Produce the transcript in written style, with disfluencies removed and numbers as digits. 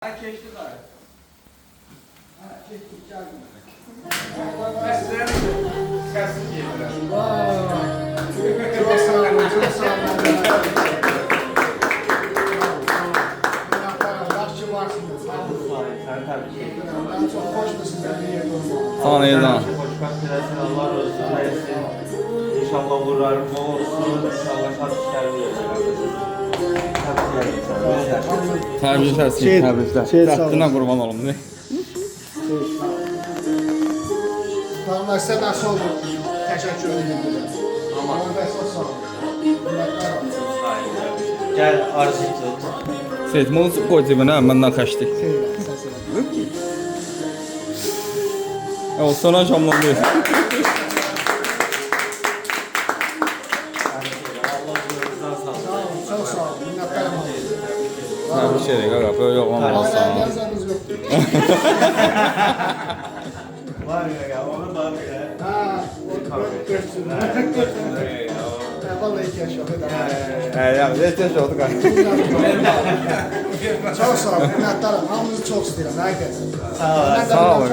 Ha keçdi qayı. Ha, keçdik, gəldim. Məsələn, kəsin gedirlər. Çok sağ olun, çok sağ olun. Yaxşı varsınız, sağ olun. Sən təbii ki. Ben çok hoşdur sizden bir yerde olmak. Sağ ol Eydan. Xoşbəxt eləsin, Allah olsun, eləsin. İnşallah uğurlarım bol olsun, inşallah şad işlərim görəcək. Təbriklər, Şey- təbriklər. şey sağ ol. Dərdinə qurban olum. Ne? Tamam, size nasıl oldu? Teşekkür ederim. Ama Orada çok sağ olun. Minnettar olun. gəl arzu tut. Seyit, bunu qoy cibinə, məndən xəşdi. Seyir, sen seyir. O sonra şamlan deyil. Allah uğurunuzdan sağ olsun. Sağ olun, çok sağ olun. Minnettar olun. Təbrik edirəm, qaqa. Böyle yoxlan Hala olsan. yazanız yoktu. Var ya, onu da belə. Ha, görsün. Vallahi iki yaş yok. Ya, yeter oldu qaqa. Çok sağ olun, minnettarım. Hamınızı çok istedim. Herkes. Sağ ol. Sağ olun.